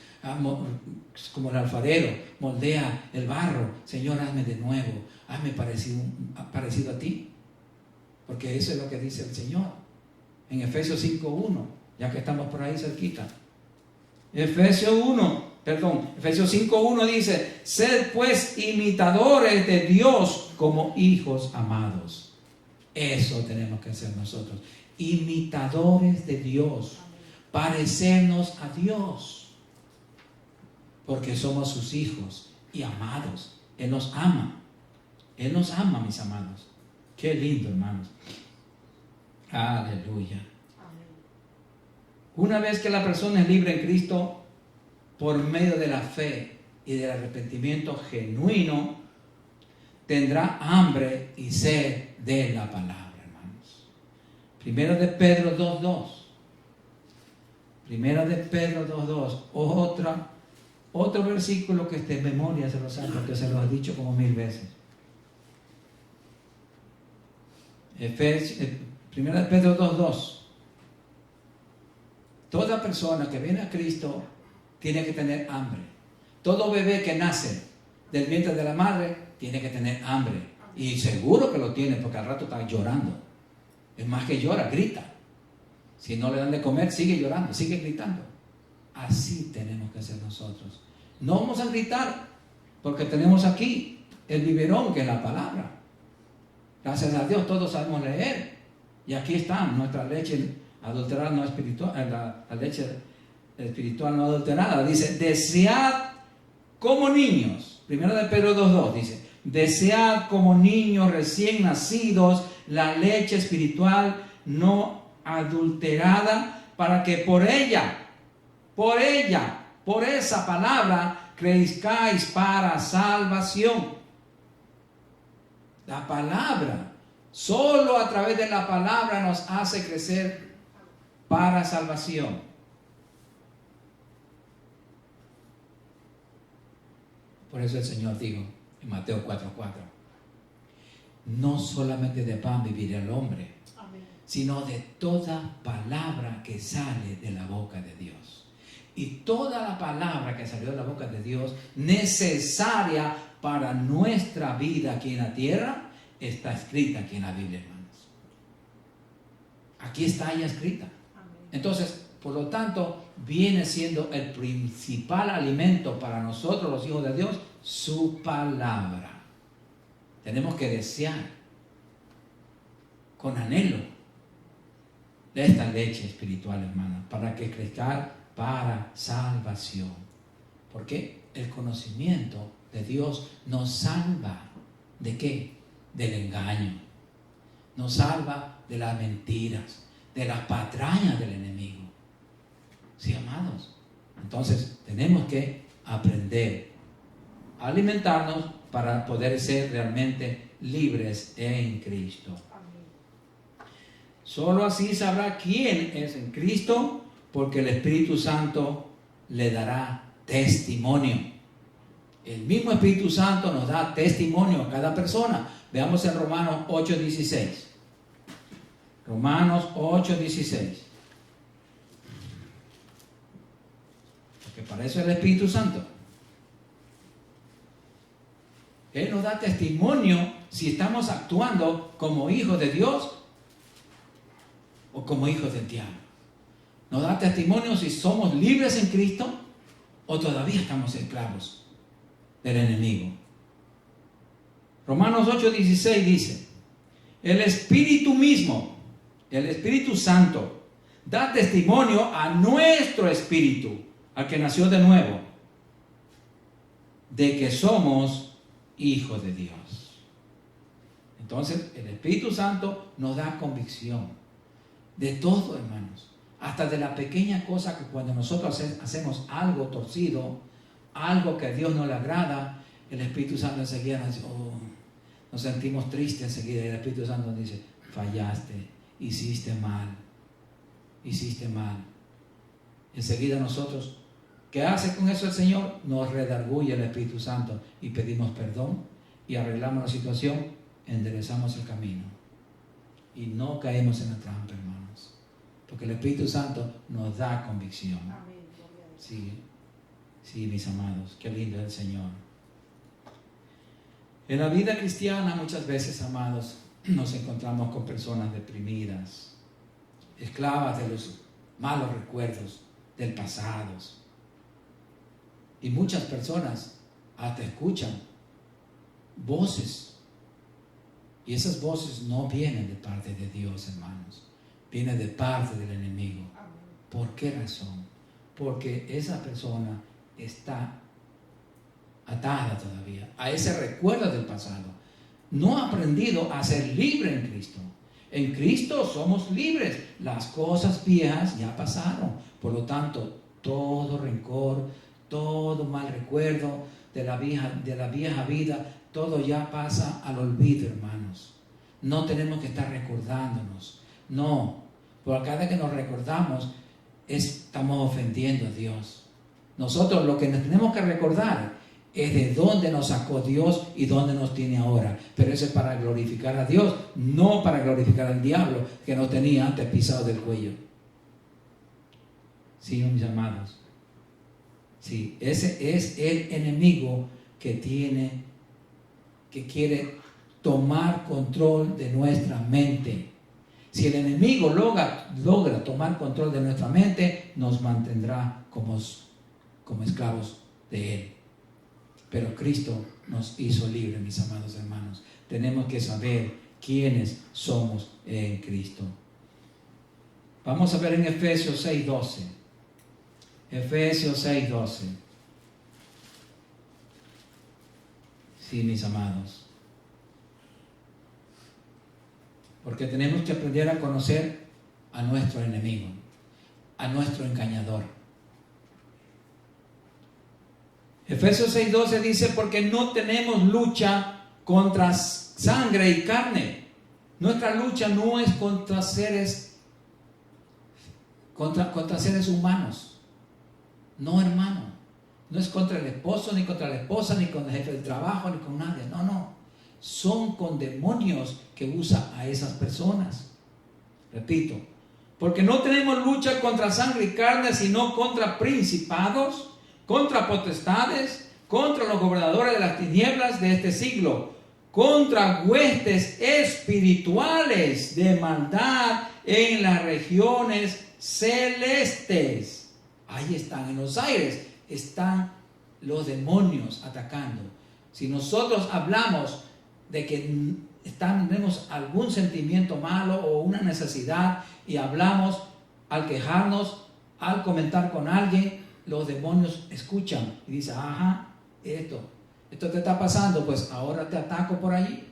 Como el alfarero, moldea el barro. Señor, hazme de nuevo, hazme parecido a ti. Porque eso es lo que dice el Señor. En Efesios 5:1, ya que estamos por ahí cerquita. Efesios 5:1 dice, sed pues imitadores de Dios como hijos amados. Eso tenemos que hacer nosotros. Imitadores de Dios. Parecernos a Dios. Porque somos sus hijos y amados. Él nos ama. Él nos ama, mis amados. Qué lindo, hermanos. Aleluya. Una vez que la persona es libre en Cristo, por medio de la fe y del arrepentimiento genuino, tendrá hambre y sed de la palabra, hermanos. Primera de Pedro 2:2. Primera de Pedro 2:2. Otro versículo que de memoria se lo sabe, porque se lo he dicho como 1000 veces. Primera de Pedro 2:2. Toda persona que viene a Cristo tiene que tener hambre. Todo bebé que nace del vientre de la madre tiene que tener hambre. Y seguro que lo tiene, porque al rato está llorando. Es más que llora, grita. Si no le dan de comer, sigue llorando, sigue gritando. Así tenemos que ser nosotros. No vamos a gritar, porque tenemos aquí el biberón, que es la palabra. Gracias a Dios todos sabemos leer. Y aquí está nuestra leche adulterada, no espiritual, la leche espiritual no adulterada. Dice, desead como niños. Primero de Pedro 2:2 dice, desead como niños recién nacidos la leche espiritual no adulterada, para que por esa palabra crezcáis para salvación. La palabra, solo a través de la palabra nos hace crecer para salvación. Por eso el Señor dijo en Mateo 4:4, no solamente de pan vivirá el hombre, sino de toda palabra que sale de la boca de Dios. Y toda la palabra que salió de la boca de Dios, necesaria para nuestra vida aquí en la tierra, está escrita aquí en la Biblia, hermanos. Aquí está ya escrita. Entonces, por lo tanto, viene siendo el principal alimento para nosotros, los hijos de Dios, su palabra. Tenemos que desear con anhelo de esta leche espiritual, hermano, para que crezca para salvación. Porque el conocimiento de Dios nos salva. ¿De qué? Del engaño. Nos salva de las mentiras, de las patrañas del enemigo. Sí, amados. Entonces tenemos que aprender a alimentarnos para poder ser realmente libres en Cristo. Solo así sabrá quién es en Cristo, porque el Espíritu Santo le dará testimonio. El mismo Espíritu Santo nos da testimonio a cada persona. Veamos en Romanos 8:16. Romanos 8:16. Para eso es el Espíritu Santo. Él nos da testimonio si estamos actuando como hijos de Dios o como hijos del diablo. Nos da testimonio si somos libres en Cristo o todavía estamos esclavos del enemigo. Romanos 8:16 dice: el Espíritu mismo, el Espíritu Santo, da testimonio a nuestro espíritu, al que nació de nuevo, de que somos hijos de Dios. Entonces, el Espíritu Santo nos da convicción de todo, hermanos. Hasta de la pequeña cosa que cuando nosotros hacemos algo torcido, algo que a Dios no le agrada, el Espíritu Santo enseguida nos dice, nos sentimos tristes enseguida. Y el Espíritu Santo nos dice, fallaste, hiciste mal. Enseguida nosotros, ¿qué hace con eso el Señor? Nos redarguye el Espíritu Santo y pedimos perdón y arreglamos la situación, enderezamos el camino y no caemos en la trampa, hermanos, porque el Espíritu Santo nos da convicción. Sí, mis amados, qué lindo es el Señor. En la vida cristiana muchas veces, amados, nos encontramos con personas deprimidas, esclavas de los malos recuerdos del pasado. Y muchas personas hasta escuchan voces. Y esas voces no vienen de parte de Dios, hermanos. Vienen de parte del enemigo. ¿Por qué razón? Porque esa persona está atada todavía a ese recuerdo del pasado. No ha aprendido a ser libre en Cristo. En Cristo somos libres. Las cosas viejas ya pasaron. Por lo tanto, todo rencor, todo mal recuerdo de la vieja vida, todo ya pasa al olvido, hermanos. No tenemos que estar recordándonos. No, porque cada vez que nos recordamos, estamos ofendiendo a Dios. Nosotros lo que nos tenemos que recordar es de dónde nos sacó Dios y dónde nos tiene ahora. Pero eso es para glorificar a Dios, no para glorificar al diablo que nos tenía antes pisado del cuello. Sí, mis amados. Sí, ese es el enemigo que quiere tomar control de nuestra mente. Si el enemigo logra tomar control de nuestra mente, nos mantendrá como esclavos de él. Pero Cristo nos hizo libres, mis amados hermanos. Tenemos que saber quiénes somos en Cristo. Vamos a ver en Efesios 6:12. Efesios 6:12. Sí, mis amados. Porque tenemos que aprender a conocer a nuestro enemigo, a nuestro engañador. Efesios 6:12 dice, porque no tenemos lucha contra sangre y carne. Nuestra lucha no es contra seres humanos. No, hermano. No es contra el esposo, ni contra la esposa, ni con el jefe del trabajo, ni con nadie. No. Son con demonios que usa a esas personas. Repito, porque no tenemos lucha contra sangre y carne, sino contra principados, contra potestades, contra los gobernadores de las tinieblas de este siglo, contra huestes espirituales de maldad en las regiones celestes. Ahí están, en los aires están los demonios atacando. Si nosotros hablamos de que tenemos algún sentimiento malo o una necesidad y hablamos al quejarnos, al comentar con alguien, los demonios escuchan y dicen, ajá, esto te está pasando, pues ahora te ataco por allí.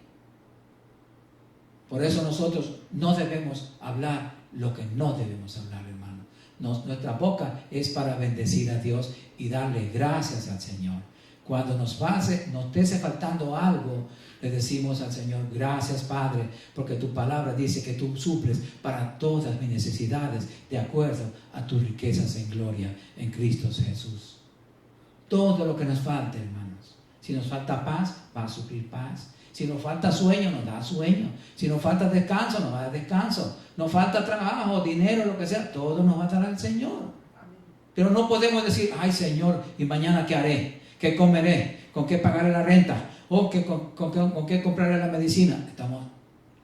Por eso nosotros no debemos hablar lo que no debemos hablar, hermano. Nuestra boca es para bendecir a Dios y darle gracias al Señor. Cuando nos esté faltando algo, le decimos al Señor, gracias Padre, porque tu palabra dice que tú suples para todas mis necesidades de acuerdo a tus riquezas en gloria en Cristo Jesús. Todo lo que nos falta, hermanos. Si nos falta paz, va a suplir paz. Si nos falta sueño, nos da sueño. Si nos falta descanso, nos va a dar descanso. Nos falta trabajo, dinero, lo que sea, todo nos va a dar el Señor. Pero no podemos decir, ay Señor, ¿y mañana qué haré? ¿Qué comeré? ¿Con qué pagaré la renta? ¿O con qué compraré la medicina? Estamos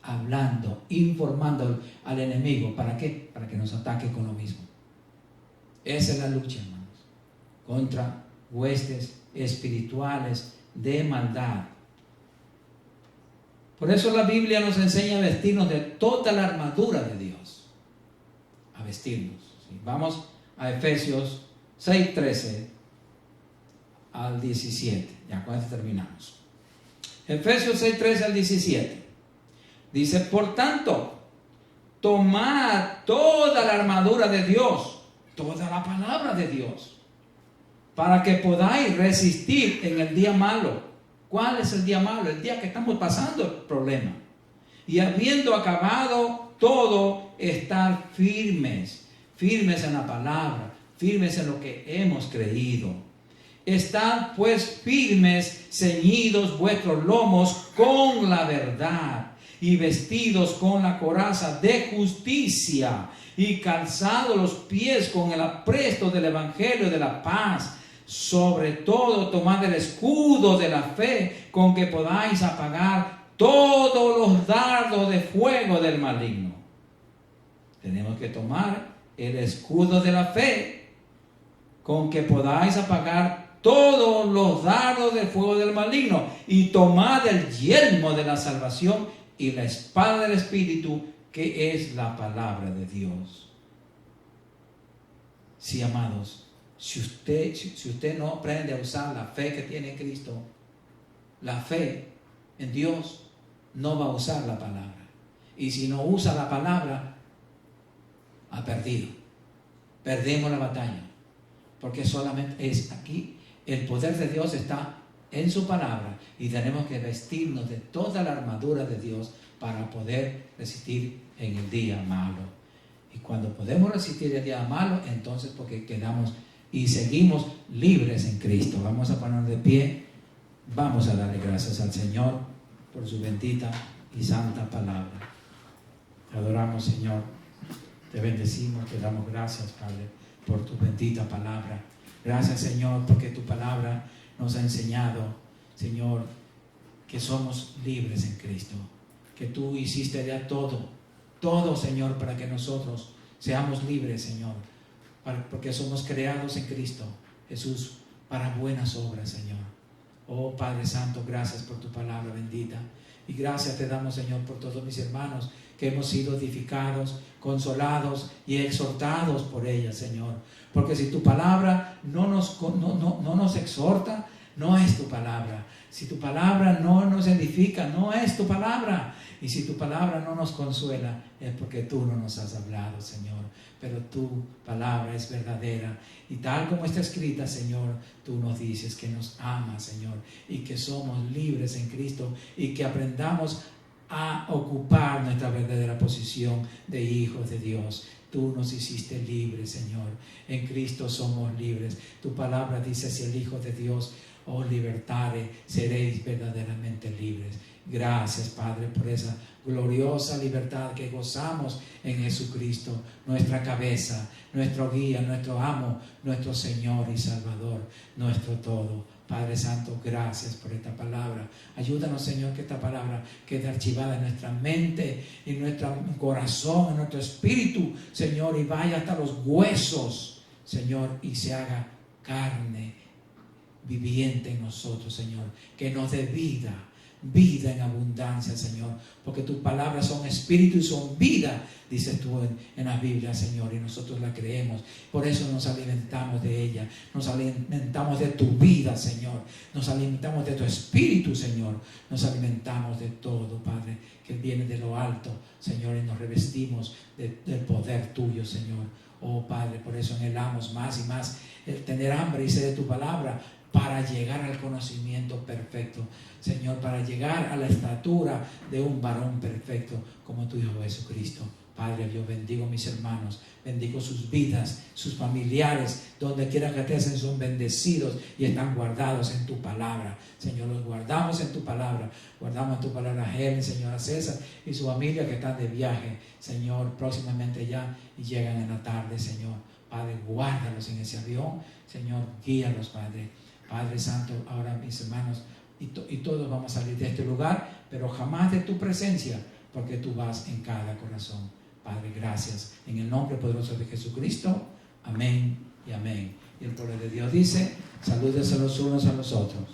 hablando, informando al enemigo. ¿Para qué? Para que nos ataque con lo mismo. Esa es la lucha, hermanos, contra huestes espirituales de maldad. Por eso la Biblia nos enseña a vestirnos de toda la armadura de Dios. A vestirnos. ¿Sí? Vamos a Efesios 6:13 al 17. Ya con esto terminamos. Efesios 6:13 al 17. Dice, por tanto, tomad toda la armadura de Dios, toda la palabra de Dios, para que podáis resistir en el día malo. ¿Cuál es el día malo? El día que estamos pasando el problema. Y habiendo acabado todo, estar firmes en la palabra, firmes en lo que hemos creído. Estad pues firmes, ceñidos vuestros lomos con la verdad, y vestidos con la coraza de justicia, y calzados los pies con el apresto del evangelio de la paz. Sobre todo tomad el escudo de la fe, con que podáis apagar todos los dardos de fuego del maligno. Tenemos que tomar el escudo de la fe, con que podáis apagar todos los dardos de fuego del maligno, y tomad el yelmo de la salvación y la espada del Espíritu, que es la palabra de Dios. Sí, amados, si usted no aprende a usar la fe que tiene en Cristo, la fe en Dios, no va a usar la palabra. Y si no usa la palabra, ha perdido. Perdemos la batalla. Porque solamente es aquí, el poder de Dios está en su palabra, y tenemos que vestirnos de toda la armadura de Dios para poder resistir en el día malo. Y cuando podemos resistir el día malo, entonces porque quedamos y seguimos libres en Cristo. Vamos a ponernos de pie, vamos a darle gracias al Señor por su bendita y santa palabra. Te adoramos, Señor, te bendecimos, te damos gracias, Padre, por tu bendita palabra. Gracias, Señor, porque tu palabra nos ha enseñado, Señor, que somos libres en Cristo, que tú hiciste ya todo, Señor, para que nosotros seamos libres, Señor, porque somos creados en Cristo Jesús para buenas obras, Señor. Oh Padre Santo, gracias por tu palabra bendita, y gracias te damos, Señor, por todos mis hermanos que hemos sido edificados, consolados y exhortados por ella, Señor. Porque si tu palabra no nos exhorta, no es tu palabra. Si tu palabra no nos edifica, no es tu palabra. Y si tu palabra no nos consuela, es porque tú no nos has hablado, Señor. Pero tu palabra es verdadera. Y tal como está escrita, Señor, tú nos dices que nos amas, Señor, y que somos libres en Cristo, y que aprendamos a ocupar nuestra verdadera posición de hijos de Dios. Tú nos hiciste libres, Señor. En Cristo somos libres. Tu palabra dice, si el Hijo de Dios os libertare, seréis verdaderamente libres. Gracias, Padre, por esa gloriosa libertad que gozamos en Jesucristo, nuestra cabeza, nuestro guía, nuestro amo, nuestro Señor y Salvador, nuestro todo. Padre Santo, gracias por esta palabra. Ayúdanos, Señor, que esta palabra quede archivada en nuestra mente, en nuestro corazón, en nuestro espíritu, Señor, y vaya hasta los huesos, Señor, y se haga carne viviente en nosotros, Señor, que nos dé vida en abundancia, Señor, porque tus palabras son espíritu y son vida, dices tú en la Biblia, Señor, y nosotros la creemos. Por eso nos alimentamos de ella, nos alimentamos de tu vida, Señor, nos alimentamos de tu espíritu, Señor, nos alimentamos de todo, Padre, que viene de lo alto, Señor, y nos revestimos del poder tuyo, Señor. Oh Padre, por eso anhelamos más y más el tener hambre y sed de tu palabra, para llegar al conocimiento perfecto, Señor, para llegar a la estatura de un varón perfecto como tu Hijo Jesucristo.
Padre, yo bendigo a mis hermanos, bendigo sus vidas, sus familiares, donde quiera que estén son bendecidos y están guardados en tu palabra. Señor, los guardamos en tu palabra. Guardamos en tu palabra a Helen, Señor, a César y su familia que están de viaje, Señor, próximamente ya y llegan en la tarde, Señor. Padre, guárdalos en ese avión, Señor, guíalos, Padre. Padre Santo, ahora mis hermanos, y todos vamos a salir de este lugar, pero jamás de tu presencia, porque tú vas en cada corazón. Padre, gracias. En el nombre poderoso de Jesucristo. Amén y amén. Y el pueblo de Dios dice, salúdense los unos a los otros.